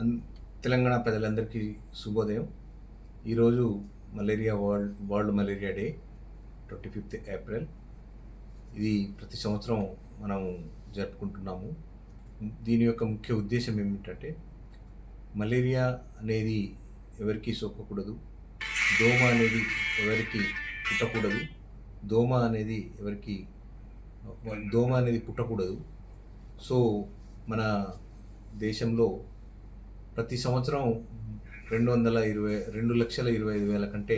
అన్ తెలంగాణ ప్రజలందరికీ శుభోదయం. ఈరోజు world malaria day 25th April. ఇది ప్రతి సంవత్సరం మనం జరుపుకుంటున్నాము. దీని యొక్క ముఖ్య ఉద్దేశం ఏమిటంటే మలేరియా అనేది ఎవరికీ సోకకూడదు. దోమ అనేది ఎవరికి పుట్టకూడదు. దోమ అనేది ఎవరికి దోమ అనేది పుట్టకూడదు. సో మన దేశంలో ప్రతి సంవత్సరం 2,25,000 కంటే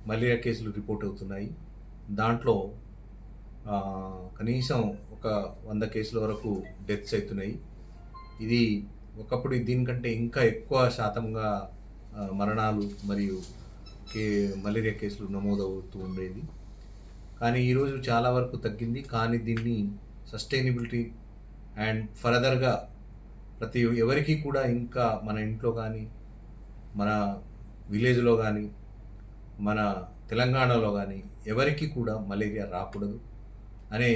మలేరియా కేసులు రిపోర్ట్ అవుతున్నాయి. దాంట్లో కనీసం ఒక 100 కేసుల వరకు డెత్స్ అవుతున్నాయి. ఇది ఒకప్పుడు దీనికంటే ఇంకా ఎక్కువ శాతంగా మరణాలు మరియు మలేరియా కేసులు నమోదవుతూ ఉండేది. కానీ ఈరోజు చాలా వరకు తగ్గింది. కానీ దీన్ని సస్టైనబిలిటీ అండ్ ఫర్దర్గా ఎవరికి కూడా ఇంకా మన ఇంట్లో కానీ మన విలేజ్లో కానీ మన తెలంగాణలో కానీ ఎవరికి కూడా మలేరియా రాకూడదు అనే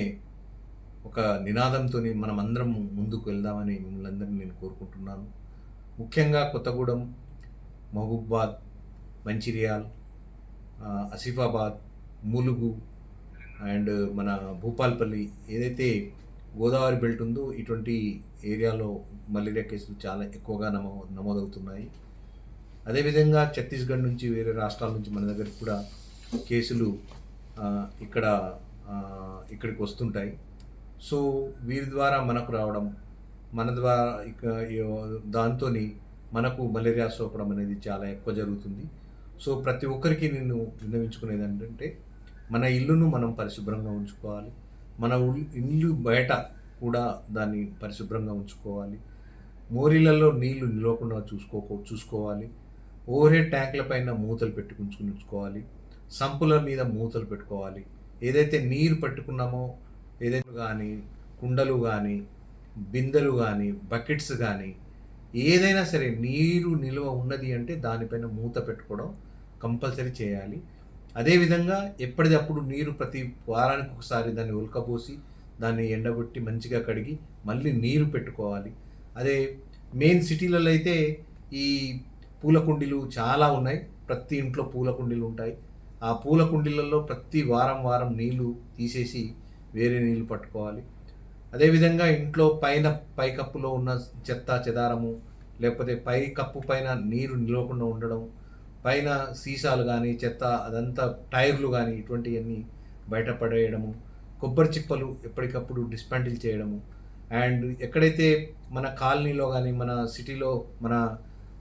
ఒక నినాదంతో మనం అందరం ముందుకు వెళ్దామని మిమ్మల్ని అందరినీ నేను కోరుకుంటున్నాను. ముఖ్యంగా కొత్తగూడెం, మహబూబాబాద్, మంచిర్యాల్, ఆసిఫాబాద్, ములుగు అండ్ మన భూపాల్పల్లి ఏదైతే గోదావరి బెల్ట్ ఉందో ఇటువంటి ఏరియాలో మలేరియా కేసులు చాలా ఎక్కువగా నమోదవుతున్నాయి. అదేవిధంగా ఛత్తీస్గఢ్ నుంచి వేరే రాష్ట్రాల నుంచి మన దగ్గరికి కూడా కేసులు ఇక్కడికి వస్తుంటాయి. సో వీరి ద్వారా మనకు రావడం, మన ద్వారా దాంతో మనకు మలేరియా సోకడం అనేది చాలా ఎక్కువ జరుగుతుంది. సో ప్రతి ఒక్కరికి నేను విన్నవించుకునేది ఏంటంటే మన ఇల్లును మనం పరిశుభ్రంగా ఉంచుకోవాలి. మన ఇల్లు బయట కూడా దాన్ని పరిశుభ్రంగా ఉంచుకోవాలి. మోరీలలో నీళ్లు నిలవకుండా చూసుకోవాలి. ఓవర్ హెడ్ ట్యాంకుల పైన మూతలు ఉంచుకోవాలి. సంపుల మీద మూతలు పెట్టుకోవాలి. ఏదైతే నీరు పట్టుకున్నామో ఏదైతే కానీ కుండలు కానీ బిందెలు కానీ బకెట్స్ కానీ ఏదైనా సరే నీరు నిల్వ ఉన్నది అంటే దానిపైన మూత పెట్టుకోవడం కంపల్సరీ చేయాలి. అదేవిధంగా ఎప్పటికప్పుడు నీరు ప్రతి వారానికి ఒకసారి దాన్ని ఉల్కబోసి దాన్ని ఎండగొట్టి మంచిగా కడిగి మళ్ళీ నీరు పెట్టుకోవాలి. అదే మెయిన్ సిటీలలో అయితే ఈ పూల కుండీలు చాలా ఉన్నాయి. ప్రతి ఇంట్లో పూల కుండీలు ఉంటాయి. ఆ పూల కుండీలలో ప్రతి వారం నీళ్లు తీసేసి వేరే నీళ్లు పట్టుకోవాలి. అదేవిధంగా ఇంట్లో పైకప్పులో ఉన్న చెత్త చెదారము లేకపోతే పై కప్పు పైన నీరు నిలవకుండా ఉండడం, పైన సీసాలు కానీ చెత్త అదంతా టైర్లు కానీ ఇటువంటివన్నీ బయటపడేయడము, కొబ్బరి చిప్పలు ఎప్పటికప్పుడు డిస్మాంటిల్ చేయడము, అండ్ ఎక్కడైతే మన కాలనీలో కానీ మన సిటీలో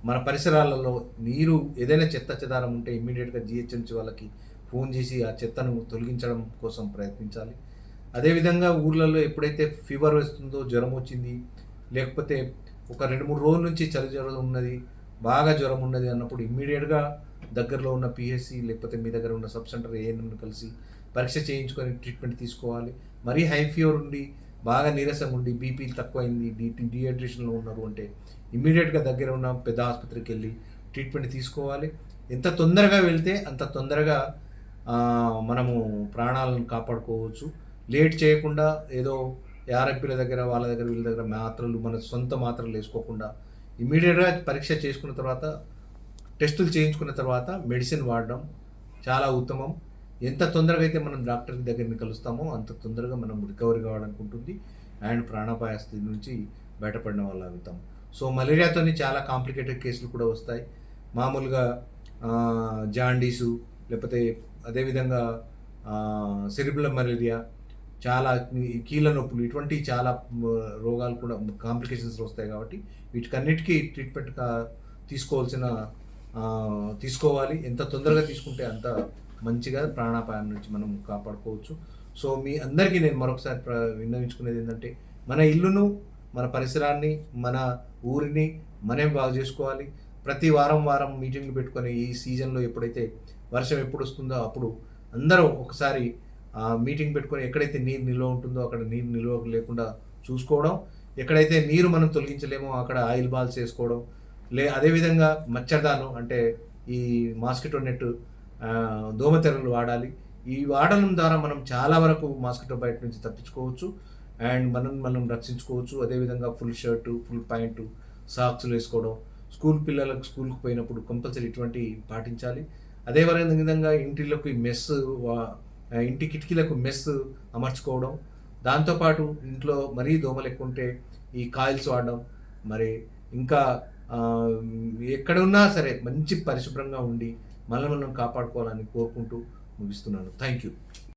మన పరిసరాలలో నీరు ఏదైనా చెత్త చెదారం ఉంటే ఇమ్మీడియట్గా జిహెచ్ఎంసీ వాళ్ళకి ఫోన్ చేసి ఆ చెత్తను తొలగించడం కోసం ప్రయత్నించాలి. అదేవిధంగా ఊర్లలో ఎప్పుడైతే ఫీవర్ వస్తుందో, జ్వరం వచ్చింది, లేకపోతే ఒక 2-3 రోజుల నుంచి చలి జ్వరం ఉన్నది, బాగా జ్వరం ఉన్నది అన్నప్పుడు ఇమ్మీడియట్గా దగ్గరలో ఉన్న పిహెచ్సి లేకపోతే మీ దగ్గర ఉన్న సబ్ సెంటర్ ఏఎన్ఎంని కలిసి పరీక్ష చేయించుకొని ట్రీట్మెంట్ తీసుకోవాలి. మరీ హై ఫీవర్ ఉండి బాగా నీరసం ఉండి బీపీ తక్కువైంది, డీహైడ్రేషన్లో ఉన్నారు అంటే ఇమ్మీడియట్గా దగ్గర ఉన్న పెద్ద ఆసుపత్రికి వెళ్ళి ట్రీట్మెంట్ తీసుకోవాలి. ఎంత తొందరగా వెళ్తే అంత తొందరగా మనము ప్రాణాలను కాపాడుకోవచ్చు. లేట్ చేయకుండా ఏదో ఆర్ఎంపీల దగ్గర వాళ్ళ దగ్గర వీళ్ళ దగ్గర మన సొంత మాత్రలు వేసుకోకుండా ఇమ్మీడియట్గా పరీక్ష చేసుకున్న తర్వాత టెస్టులు చేయించుకున్న తర్వాత మెడిసిన్ వాడడం చాలా ఉత్తమం. ఎంత తొందరగా అయితే మనం డాక్టర్ దగ్గరికి కలుస్తామో అంత తొందరగా మనం రికవరీ కావడానికి ఉంటుంది అండ్ ప్రాణాపాయ స్థితి నుంచి బయటపడిన వాళ్ళు అవుతాం. సో మలేరియాతో చాలా కాంప్లికేటెడ్ కేసులు కూడా వస్తాయి. మామూలుగా జాండీసు లేకపోతే అదేవిధంగా సెరిబ్రల్ మలేరియా, చాలా కీళ్ళ నొప్పులు, ఇటువంటి చాలా రోగాలు కూడా కాంప్లికేషన్స్ వస్తాయి. కాబట్టి వీటికన్నిటికీ ట్రీట్మెంట్ తీసుకోవాలి. ఎంత తొందరగా తీసుకుంటే అంత మంచిగా ప్రాణాపాయం నుంచి మనం కాపాడుకోవచ్చు. సో మీ అందరికీ నేను మరొకసారి విన్నవించుకునేది ఏంటంటే మన ఇల్లును, మన పరిసరాన్ని, మన ఊరిని మనమే బాగు చేసుకోవాలి. ప్రతి వారం మీటింగ్లు పెట్టుకొని ఈ సీజన్లో ఎప్పుడైతే వర్షం ఎప్పుడు వస్తుందో అప్పుడు అందరం ఒకసారి మీటింగ్ పెట్టుకొని ఎక్కడైతే నీరు నిల్వ ఉంటుందో అక్కడ నీరు నిల్వ లేకుండా చూసుకోవడం, ఎక్కడైతే నీరు మనం తొలగించలేమో అక్కడ ఆయిల్ బాల్స్ వేసుకోవడం, అదేవిధంగా మచ్చర్దాను అంటే ఈ మాస్కిటో నెట్, దోమతెరలు వాడాలి. ఈ వాడడం ద్వారా మనం చాలా వరకు మాస్కిటో బైట్ నుంచి తప్పించుకోవచ్చు అండ్ మనం రక్షించుకోవచ్చు. అదేవిధంగా ఫుల్ షర్టు, ఫుల్ ప్యాంటు, సాక్స్‌లు వేసుకోవడం, స్కూల్ పిల్లలకు స్కూల్‌కి పోయినప్పుడు కంపల్సరీ ఇటువంటివి పాటించాలి. అదే విధంగా ఇంటిలోకి ఇంటి కిటికీలకు మెస్ అమర్చుకోవడం. దాంతో పాటు ఇంట్లో మరీ దోమలు ఎక్కువుంటే ఈ కాయిల్స్ వాడడం. మరి ఇంకా ఆహ్, ఎక్కడున్నా సరే మంచి పరిశుభ్రంగా ఉండి మనల్ని మనం కాపాడుకోవాలని కోరుకుంటూ ముగిస్తున్నాను. Thank you.